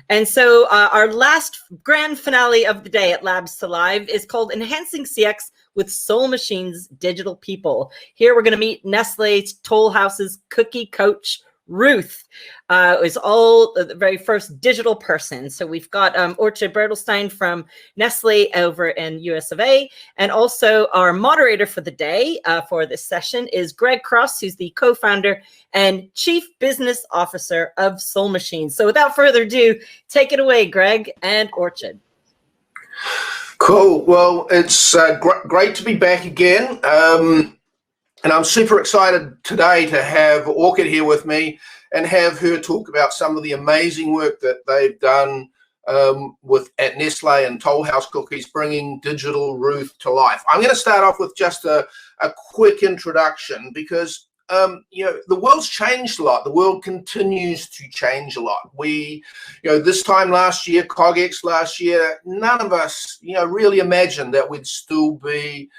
And so our last grand finale of the day at Labs to Live is called Enhancing CX with Soul Machines Digital People. Here we're going to meet Nestlé Toll House's cookie coach, Ruth. Is all the very first digital person. So we've got Orchid Bertelson from Nestlé over in US of A. And also our moderator for the day for this session is Greg Cross, who's the co-founder and chief business officer of Soul Machines. So without further ado, take it away, Greg and Orchid. Cool. Well, it's great to be back again. And I'm super excited today to have Orchid here with me and have her talk about some of the amazing work that they've done at Nestlé and Toll House Cookies, bringing digital Ruth to life. I'm going to start off with just a quick introduction because, the world's changed a lot. The world continues to change a lot. This time last year, CogX last year, none of us, really imagined that we'd still be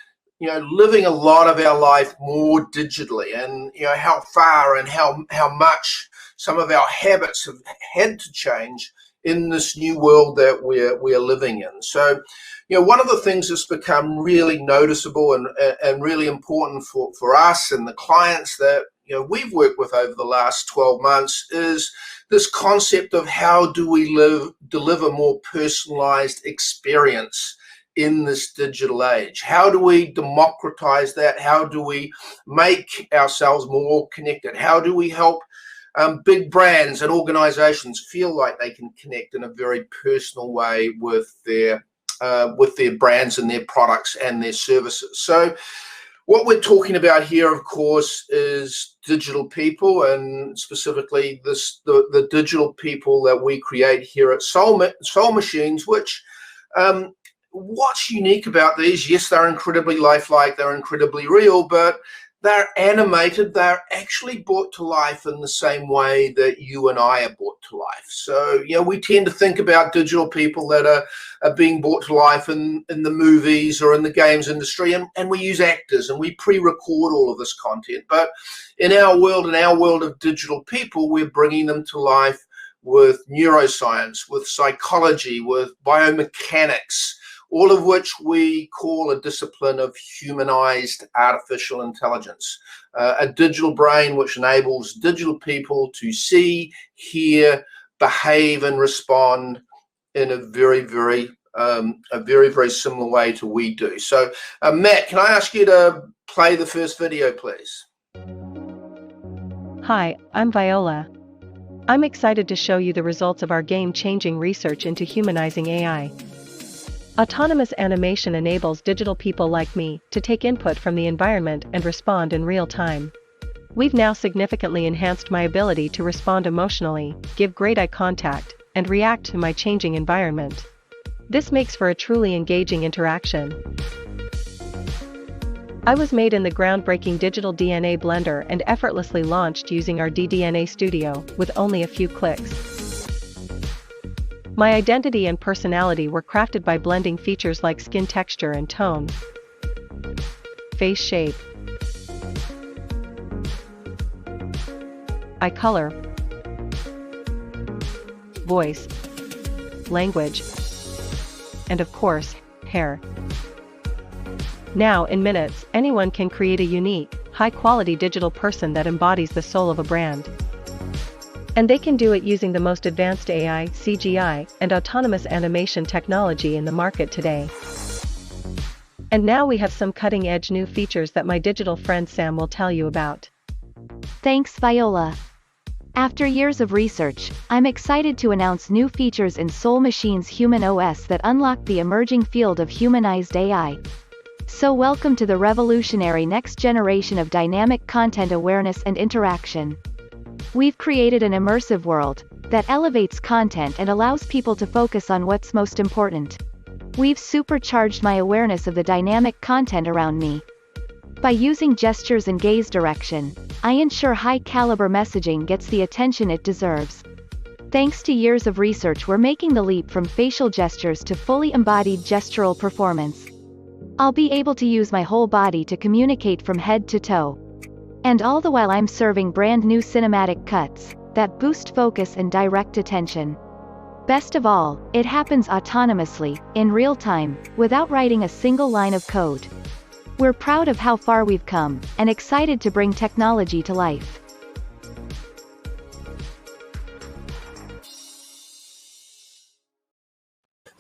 living a lot of our life more digitally, and how far and how much some of our habits have had to change in this new world that we're living in. So, one of the things that's become really noticeable and really important for us and the clients that we've worked with over the last 12 months is this concept of how do we deliver more personalized experience in this digital age. How do we democratize that? How do we make ourselves more connected? How do we help big brands and organizations feel like they can connect in a very personal way with their brands and their products and their services? So what we're talking about here, of course, is digital people, and specifically the digital people that we create here at Soul Machines, which what's unique about these? Yes, they're incredibly lifelike, they're incredibly real, but they're animated. They're actually brought to life in the same way that you and I are brought to life. So, we tend to think about digital people that are being brought to life in the movies or in the games industry, and we use actors and we pre-record all of this content. But in our world of digital people, we're bringing them to life with neuroscience, with psychology, with biomechanics, all of which we call a discipline of humanized artificial intelligence, a digital brain which enables digital people to see, hear, behave, and respond in a very, very similar way to we do. So, Matt, can I ask you to play the first video, please? Hi, I'm Viola. I'm excited to show you the results of our game-changing research into humanizing AI. Autonomous animation enables digital people like me to take input from the environment and respond in real time. We've now significantly enhanced my ability to respond emotionally, give great eye contact, and react to my changing environment. This makes for a truly engaging interaction. I was made in the groundbreaking digital DNA blender and effortlessly launched using our ddNA Studio with only a few clicks. My identity and personality were crafted by blending features like skin texture and tone, face shape, eye color, voice, language, and of course, hair. Now, in minutes, anyone can create a unique, high-quality digital person that embodies the soul of a brand. And they can do it using the most advanced AI, CGI, and autonomous animation technology in the market today. And now we have some cutting-edge new features that my digital friend Sam will tell you about. Thanks, Viola. After years of research, I'm excited to announce new features in Soul Machines Human OS that unlock the emerging field of humanized AI. So welcome to the revolutionary next generation of dynamic content awareness and interaction. We've created an immersive world that elevates content and allows people to focus on what's most important. We've supercharged my awareness of the dynamic content around me. By using gestures and gaze direction, I ensure high-caliber messaging gets the attention it deserves. Thanks to years of research, we're making the leap from facial gestures to fully embodied gestural performance. I'll be able to use my whole body to communicate from head to toe. And all the while I'm serving brand new cinematic cuts that boost focus and direct attention. Best of all, it happens autonomously, in real time, without writing a single line of code. We're proud of how far we've come, and excited to bring technology to life.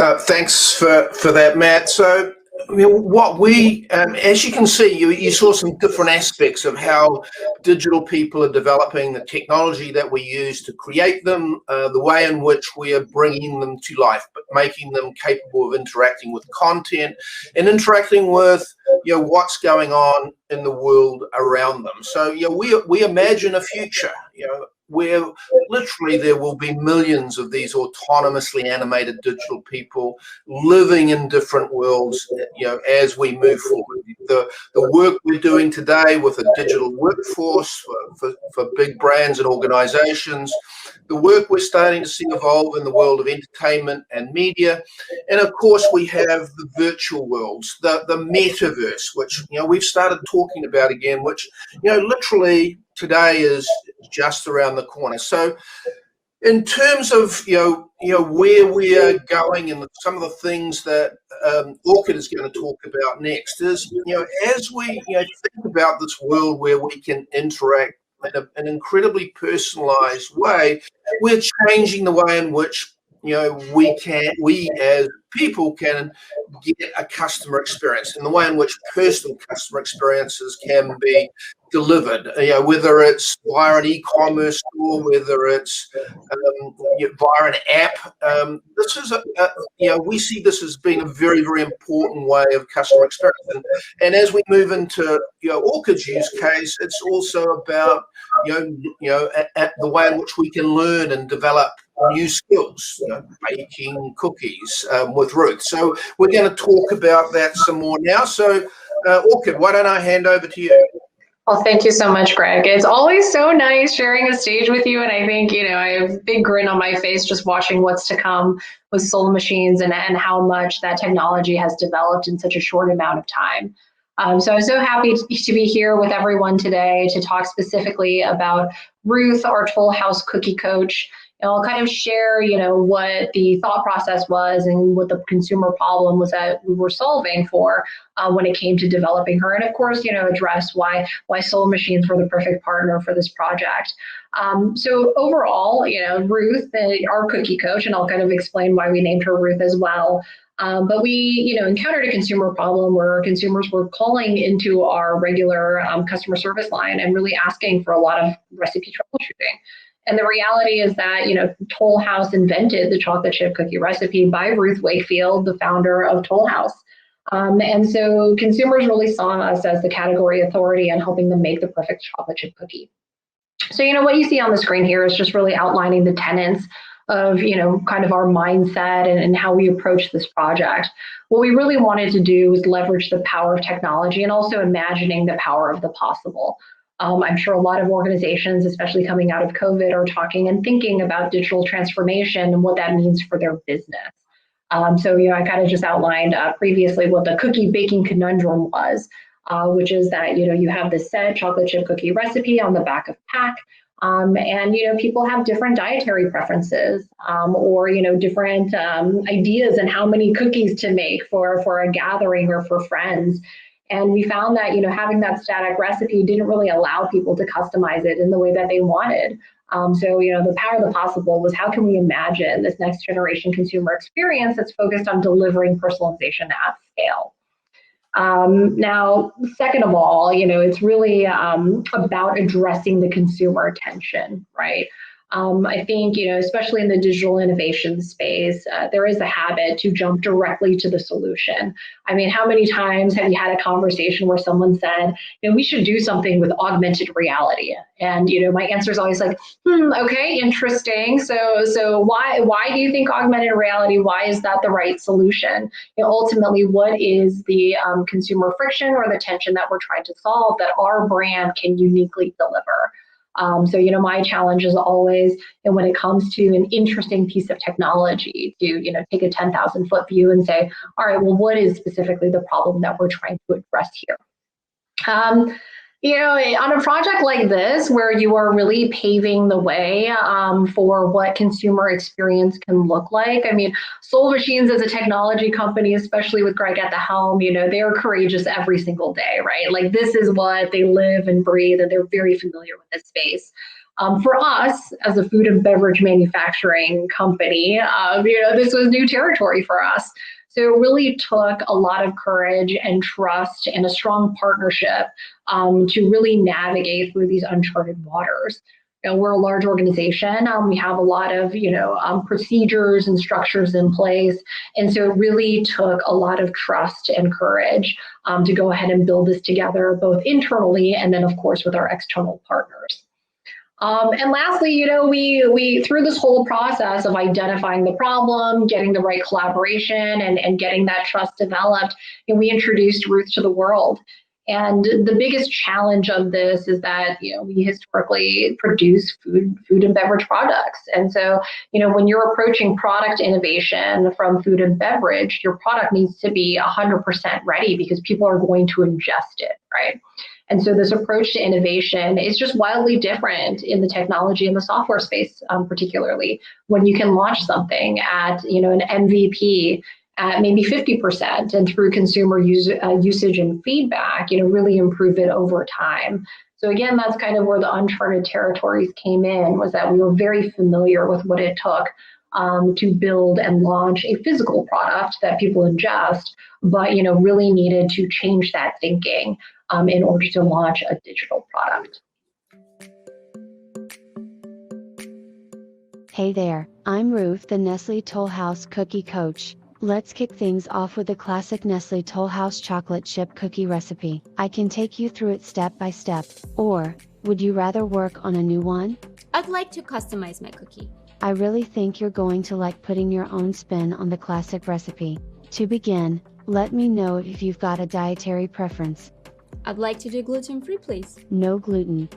Thanks for that, Matt. So, what we, as you can see, you saw some different aspects of how digital people are developing, the technology that we use to create them, the way in which we are bringing them to life, but making them capable of interacting with content and interacting with, what's going on in the world around them. So, we imagine a future, where literally there will be millions of these autonomously animated digital people living in different worlds, as we move forward. The work we're doing today with a digital workforce for big brands and organizations, the work we're starting to see evolve in the world of entertainment and media, and of course we have the virtual worlds, the metaverse, which we've started talking about again, which literally today is just around the corner. So in terms of where we are going and some of the things that Orchid is going to talk about next is as we think about this world where we can interact in an incredibly personalized way, we're changing the way in which we as people can get a customer experience, and the way in which personal customer experiences can be delivered, whether it's via an e-commerce store, whether it's via an app. This is we see this as being a very, very important way of customer experience, and as we move into Orchid's use case, it's also about the way in which we can learn and develop new skills, baking cookies with Ruth. So we're going to talk about that some more now. So Orchid, why don't I hand over to you? Well, thank you so much, Greg. It's always so nice sharing a stage with you. And I think, I have a big grin on my face just watching what's to come with Soul Machines and how much that technology has developed in such a short amount of time. So I'm so happy to be here with everyone today to talk specifically about Ruth, our Toll House cookie coach. I'll kind of share, what the thought process was and what the consumer problem was that we were solving for when it came to developing her. And of course, address why Soul Machines were the perfect partner for this project. So overall, Ruth, our cookie coach, and I'll kind of explain why we named her Ruth as well. But we, encountered a consumer problem where consumers were calling into our regular customer service line and really asking for a lot of recipe troubleshooting. And the reality is that, Toll House invented the chocolate chip cookie recipe by Ruth Wakefield, the founder of Toll House. And so consumers really saw us as the category authority in helping them make the perfect chocolate chip cookie. So, what you see on the screen here is just really outlining the tenets of, kind of our mindset and how we approach this project. What we really wanted to do was leverage the power of technology and also imagining the power of the possible. I'm sure a lot of organizations, especially coming out of COVID, are talking and thinking about digital transformation and what that means for their business. So, I kind of just outlined previously what the cookie baking conundrum was, which is that, you have this set chocolate chip cookie recipe on the back of pack. And, people have different dietary preferences or, different ideas on how many cookies to make for a gathering or for friends. And we found that, having that static recipe didn't really allow people to customize it in the way that they wanted. So, the power of the possible was how can we imagine this next generation consumer experience that's focused on delivering personalization at scale. Now, second of all, it's really about addressing the consumer attention, right? I think, especially in the digital innovation space, there is a habit to jump directly to the solution. I mean, how many times have you had a conversation where someone said, we should do something with augmented reality? And, my answer is always like, okay, interesting. So why do you think augmented reality? Why is that the right solution? Ultimately, what is the consumer friction or the tension that we're trying to solve that our brand can uniquely deliver? So, my challenge is always, and when it comes to an interesting piece of technology, to, take a 10,000-foot view and say, all right, well, what is specifically the problem that we're trying to address here? You know, on a project like this, where you are really paving the way for what consumer experience can look like. I mean, Soul Machines as a technology company, especially with Greg at the helm, you know, they're courageous every single day, right? Like this is what they live and breathe, and they're very familiar with this space. For us, as a food and beverage manufacturing company, you know, this was new territory for us. So it really took a lot of courage and trust and a strong partnership to really navigate through these uncharted waters. You know, we're a large organization. We have a lot of, you know, procedures and structures in place. And so it really took a lot of trust and courage to go ahead and build this together, both internally and then, of course, with our external partners. And lastly, you know, we through this whole process of identifying the problem, getting the right collaboration, and getting that trust developed, and we introduced Ruth to the world. And the biggest challenge of this is that, you know, we historically produce food and beverage products. And so, you know, when you're approaching product innovation from food and beverage, your product needs to be 100% ready because people are going to ingest it, right? And so this approach to innovation is just wildly different in the technology and the software space, particularly when you can launch something at, you know, an MVP at maybe 50%, and through consumer usage and feedback, you know, really improve it over time. So again, that's kind of where the uncharted territories came in, was that we were very familiar with what it took to build and launch a physical product that people ingest, but, you know, really needed to change that thinking in order to launch a digital product. Hey there, I'm Ruth, the Nestlé Toll House cookie coach. Let's kick things off with the classic Nestlé Toll House chocolate chip cookie recipe. I can take you through it step by step, or would you rather work on a new one? I'd like to customize my cookie. I really think you're going to like putting your own spin on the classic recipe. To begin, let me know if you've got a dietary preference. I'd like to do gluten-free, please. No gluten.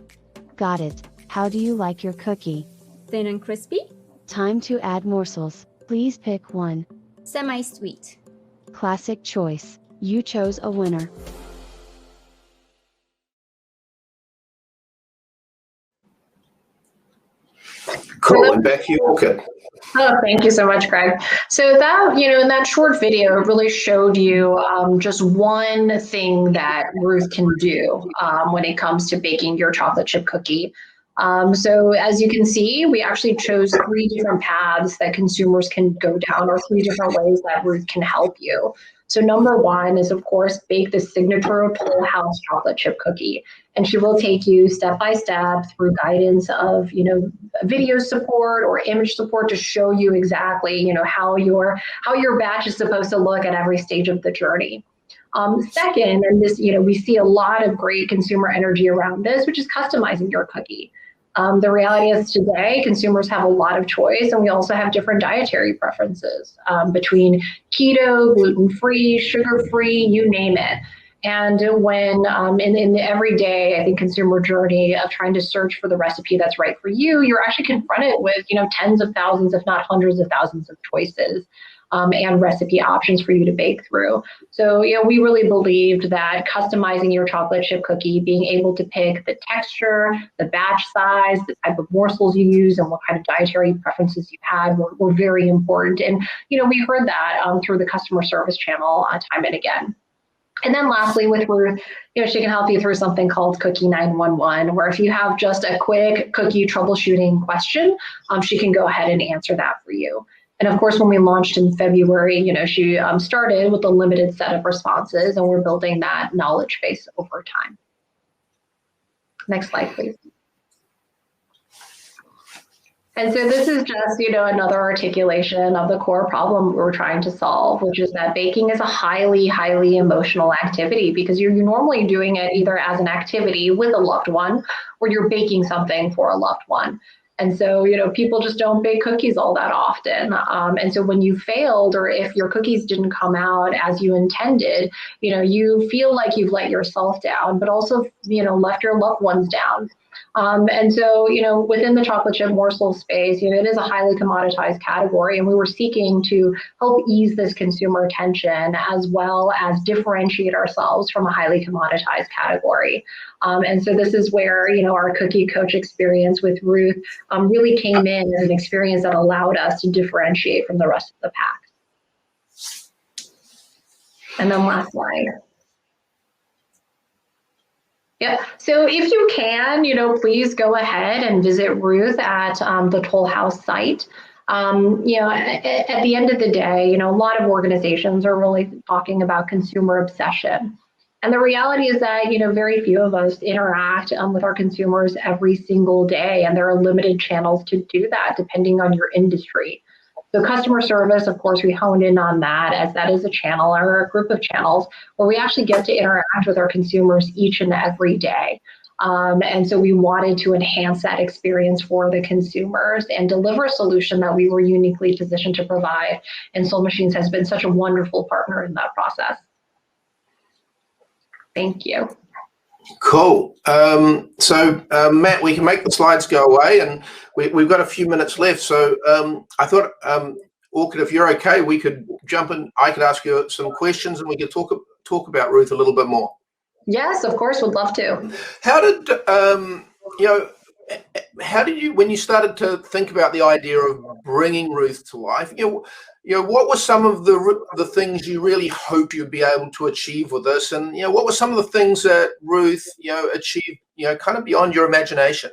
Got it. How do you like your cookie? Thin and crispy? Time to add morsels. Please pick one. Semi-sweet. Classic choice. You chose a winner. Cool, and back to you, Orchid. Oh, thank you so much, Greg. So that, you know, in that short video, it really showed you just one thing that Ruth can do when it comes to baking your chocolate chip cookie. So as you can see, we actually chose 3 different paths that consumers can go down, or 3 different ways that Ruth can help you. So number 1 is, of course, bake the signature Toll House chocolate chip cookie. And she will take you step by step through guidance of, you know, video support or image support to show you exactly, you know, how your batch is supposed to look at every stage of the journey. Second, and this, you know, we see a lot of great consumer energy around this, which is customizing your cookie. The reality is today, consumers have a lot of choice, and we also have different dietary preferences between keto, gluten-free, sugar-free, you name it. And when in the everyday, I think, consumer journey of trying to search for the recipe that's right for you, you're actually confronted with, you know, tens of thousands, if not hundreds of thousands of choices and recipe options for you to bake through. So, you know, we really believed that customizing your chocolate chip cookie, being able to pick the texture, the batch size, the type of morsels you use, and what kind of dietary preferences you had were very important. And, you know, we heard that through the customer service channel time and again. And then lastly, with Ruth, you know, she can help you through something called Cookie 911, where if you have just a quick cookie troubleshooting question, she can go ahead and answer that for you. And of course, when we launched in February, you know, she started with a limited set of responses, and we're building that knowledge base over time. Next slide, please. And so this is just, you know, another articulation of the core problem we're trying to solve, which is that baking is a highly, highly emotional activity, because you're normally doing it either as an activity with a loved one, or you're baking something for a loved one. And so, you know, people just don't bake cookies all that often. And so when you failed, or if your cookies didn't come out as you intended, you know, you feel like you've let yourself down, but also, you know, left your loved ones down. And so, within the chocolate chip morsel space, it is a highly commoditized category, and we were seeking to help ease this consumer tension as well as differentiate ourselves from a highly commoditized category. And so this is where, our cookie coach experience with Ruth really came in as an experience that allowed us to differentiate from the rest of the pack. And then last slide. Yeah, so if you can, please go ahead and visit Ruth at the Toll House site. At the end of the day, a lot of organizations are really talking about consumer obsession. And the reality is that, very few of us interact with our consumers every single day, and there are limited channels to do that depending on your industry. So customer service, of course, we honed in on that as that is a channel or a group of channels where we actually get to interact with our consumers each and every day. And so we wanted to enhance that experience for the consumers and deliver a solution that we were uniquely positioned to provide. And Soul Machines has been such a wonderful partner in that process. Thank you. Cool. Matt, we can make the slides go away, and we've got a few minutes left. So I thought, Orchid, if you're okay, we could jump in. I could ask you some questions, and we could talk about Ruth a little bit more. Yes, of course, would love to. How did how did you, when you started to think about the idea of bringing Ruth to life, what were some of the things you really hoped you'd be able to achieve with this, and what were some of the things that Ruth achieved kind of beyond your imagination?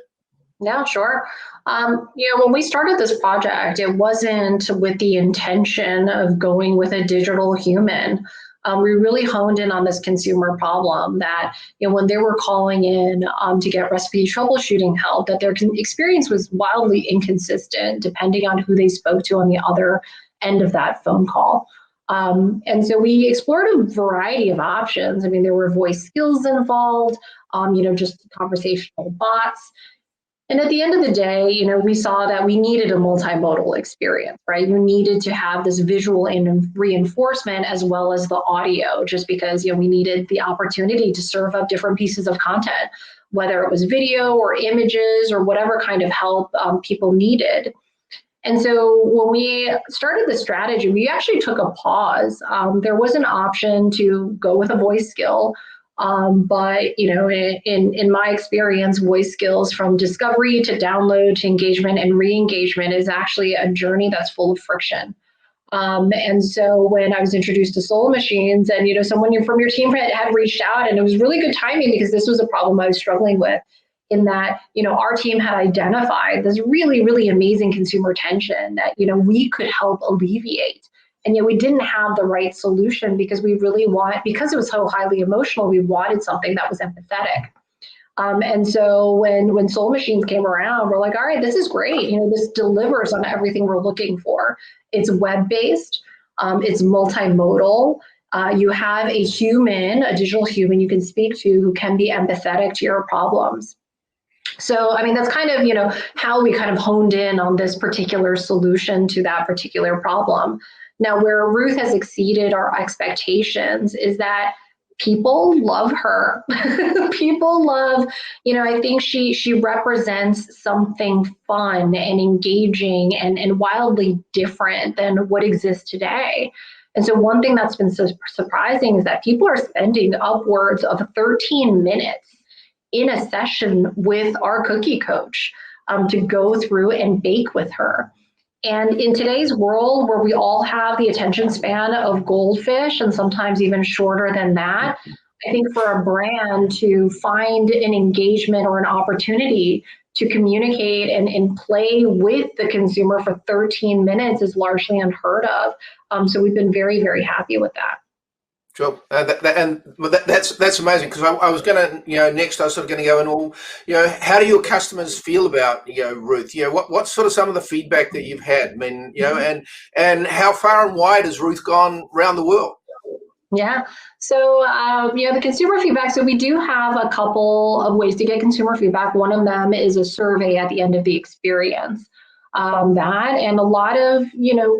Yeah, sure. When we started this project, it wasn't with the intention of going with a digital human. We really honed in on this consumer problem that, when they were calling in to get recipe troubleshooting help, that their experience was wildly inconsistent depending on who they spoke to on the other end of that phone call. And so we explored a variety of options. I mean, there were voice skills involved, just conversational bots. And at the end of the day, we saw that we needed a multimodal experience, right? You needed to have this visual and reinforcement as well as the audio, just because, we needed the opportunity to serve up different pieces of content, whether it was video or images or whatever kind of help people needed. And so when we started the strategy, we actually took a pause. There was an option to go with a voice skill. But in my experience, voice skills from discovery to download to engagement and re-engagement is actually a journey that's full of friction. And so when I was introduced to Soul Machines, and someone from your team had reached out, and it was really good timing because this was a problem I was struggling with, in that our team had identified this really, really amazing consumer tension that we could help alleviate. And yet we didn't have the right solution because because it was so highly emotional, we wanted something that was empathetic. And so when Soul Machines came around, we're like, all right, this is great. This delivers on everything we're looking for. It's web-based, it's multimodal. You have a digital human you can speak to who can be empathetic to your problems. So, I mean, that's kind of, how we kind of honed in on this particular solution to that particular problem. Now, where Ruth has exceeded our expectations is that people love her. People love, I think she represents something fun and engaging and wildly different than what exists today. And so one thing that's been so surprising is that people are spending upwards of 13 minutes in a session with our cookie coach to go through and bake with her. And in today's world where we all have the attention span of goldfish and sometimes even shorter than that, I think for a brand to find an engagement or an opportunity to communicate and play with the consumer for 13 minutes is largely unheard of. So we've been very, very happy with that. Sure, that's amazing, because I was going to, next I was sort of going to go in how do your customers feel about, Ruth? What's sort of some of the feedback that you've had? I mean, and how far and wide has Ruth gone around the world? Yeah, so, the consumer feedback, so we do have a couple of ways to get consumer feedback. One of them is a survey at the end of the experience. And a lot of,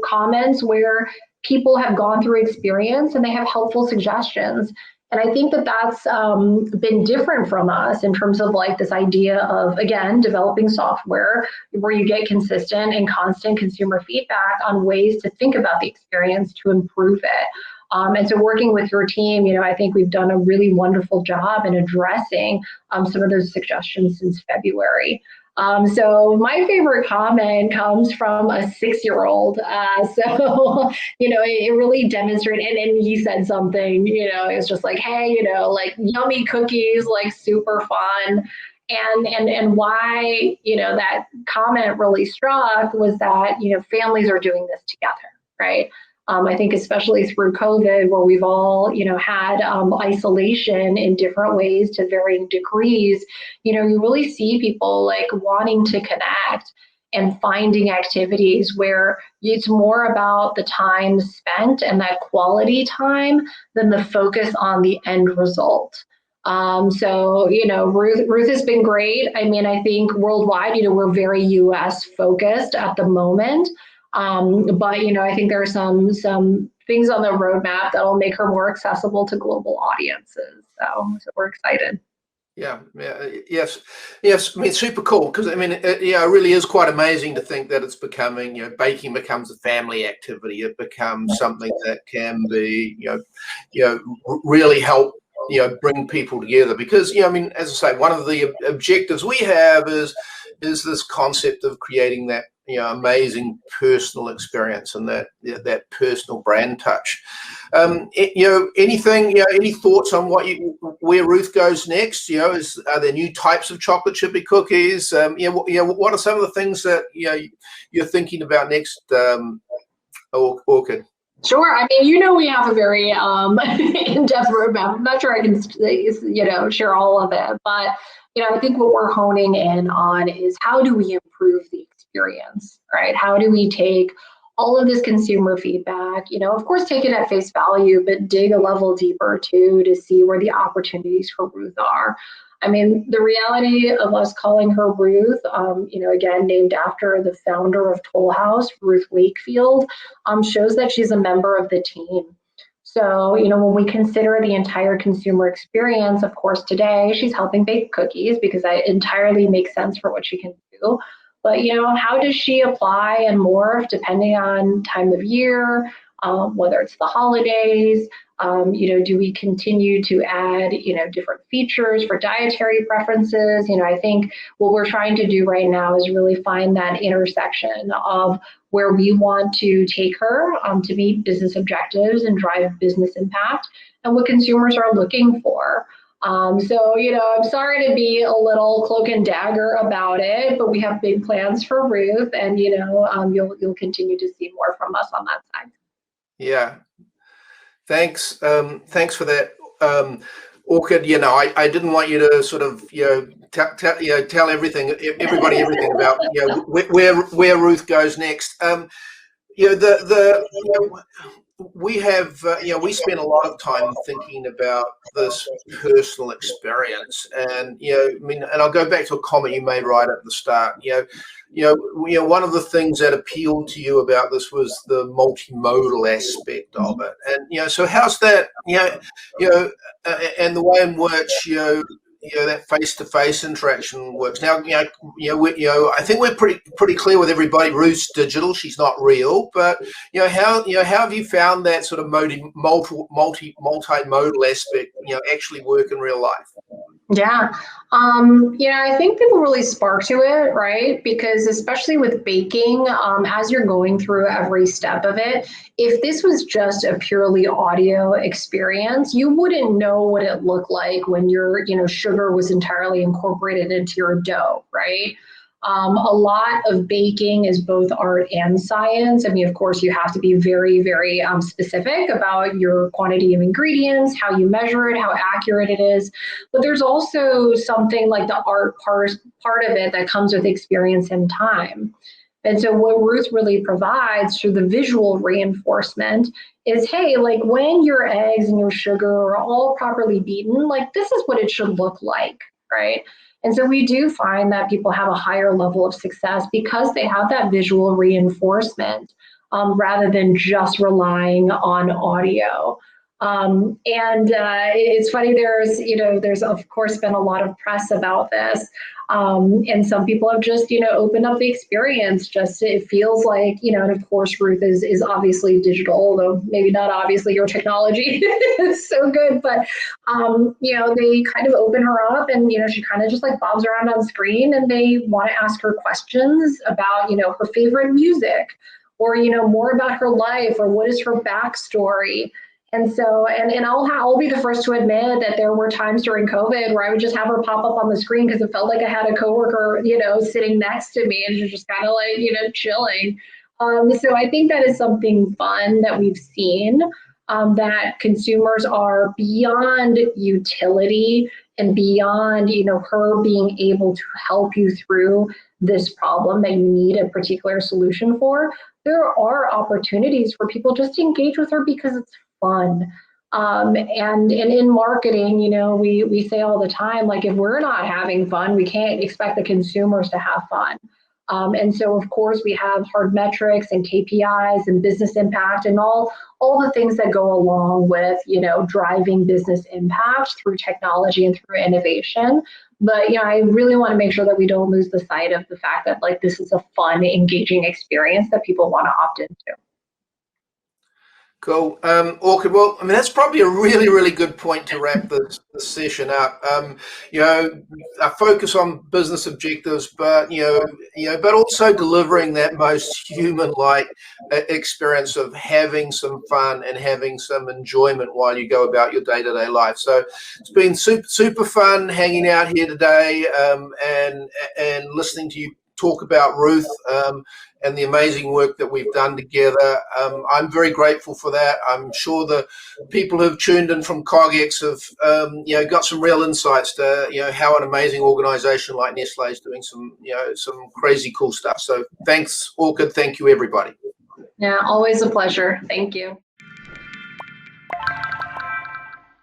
comments where people have gone through experience and they have helpful suggestions. And I think that that's been different from us in terms of like this idea of, again, developing software where you get consistent and constant consumer feedback on ways to think about the experience to improve it. And so working with your team, I think we've done a really wonderful job in addressing some of those suggestions since February. So my favorite comment comes from a 6-year-old. So, it really demonstrated, and he said something, it's just like, hey, like yummy cookies, like super fun. And why, that comment really struck was that, families are doing this together, right? I think especially through COVID, where we've all, had isolation in different ways to varying degrees, you really see people like wanting to connect and finding activities where it's more about the time spent and that quality time than the focus on the end result. So, Ruth has been great. I mean, I think worldwide, we're very US focused at the moment. But I think there are some things on the roadmap that will make her more accessible to global audiences. So we're excited. Yes. I mean, super cool, because I mean, it really is quite amazing to think that it's becoming, baking becomes a family activity. It becomes something that can be, really help, bring people together. Because, I mean, as I say, one of the objectives we have is this concept of creating that, amazing personal experience and that personal brand touch. Anything, any thoughts on where Ruth goes next? Are there new types of chocolate chippy cookies? What are some of the things that you're thinking about next, Orchid? Sure. I mean, we have a very in-depth roadmap. I'm not sure I can, share all of it, but I think what we're honing in on is how do we improve the experience, right? How do we take all of this consumer feedback, of course, take it at face value, but dig a level deeper too to see where the opportunities for Ruth are. I mean, the reality of us calling her Ruth, again, named after the founder of Toll House, Ruth Wakefield, shows that she's a member of the team. So, when we consider the entire consumer experience, of course, today she's helping bake cookies because that entirely makes sense for what she can do. But, how does she apply and morph depending on time of year, whether it's the holidays, do we continue to add, different features for dietary preferences? I think what we're trying to do right now is really find that intersection of where we want to take her to meet business objectives and drive business impact and what consumers are looking for. So, I'm sorry to be a little cloak and dagger about it, but we have big plans for Ruth, and, you'll continue to see more from us on that side. Yeah. Thanks. Thanks for that, Orchid. I didn't want you to sort of, tell everybody everything about, where Ruth goes next. We have, we spend a lot of time thinking about this personal experience, and and I'll go back to a comment you made right at the start. One of the things that appealed to you about this was the multimodal aspect of it, and so how's that? And the way in which that face-to-face interaction works. Now, I think we're pretty clear with everybody. Ruth's digital; she's not real. But how have you found that sort of multimodal aspect actually work in real life? Yeah, I think people really spark to it, right? Because especially with baking, as you're going through every step of it, if this was just a purely audio experience, you wouldn't know what it looked like when your, sugar was entirely incorporated into your dough, right? A lot of baking is both art and science. I mean, of course, you have to be very, very specific about your quantity of ingredients, how you measure it, how accurate it is. But there's also something like the art part of it that comes with experience and time. And so what Ruth really provides through the visual reinforcement is, hey, like when your eggs and your sugar are all properly beaten, like this is what it should look like, right? And so we do find that people have a higher level of success because they have that visual reinforcement rather than just relying on audio. It's funny, there's of course been a lot of press about this. And some people have just, opened up the experience. Just it feels like, and of course Ruth is obviously digital, although maybe not obviously your technology is so good, but they kind of open her up and, she kind of just like bobs around on screen and they want to ask her questions about, her favorite music or, more about her life or what is her backstory. And so, and I'll be the first to admit that there were times during COVID where I would just have her pop up on the screen because it felt like I had a coworker, sitting next to me and she was just kind of like, chilling. So I think that is something fun that we've seen, that consumers are beyond utility and beyond, her being able to help you through this problem that you need a particular solution for. There are opportunities for people just to engage with her because it's fun. And in marketing, we say all the time, like if we're not having fun, we can't expect the consumers to have fun. And so, of course, we have hard metrics and KPIs and business impact and all the things that go along with, driving business impact through technology and through innovation. But, I really want to make sure that we don't lose the sight of the fact that like this is a fun, engaging experience that people want to opt into. Cool. Orchid, well, I mean, that's probably a really, really good point to wrap this session up. I focus on business objectives, but, but also delivering that most human-like experience of having some fun and having some enjoyment while you go about your day-to-day life. So it's been super, super fun hanging out here today, and listening to you talk about Ruth, and the amazing work that we've done together. I'm very grateful for that. I'm sure the people who've tuned in from CogX have, got some real insights to, how an amazing organization like Nestlé is doing some crazy cool stuff. So thanks, Orchid. Thank you, everybody. Yeah, always a pleasure. Thank you.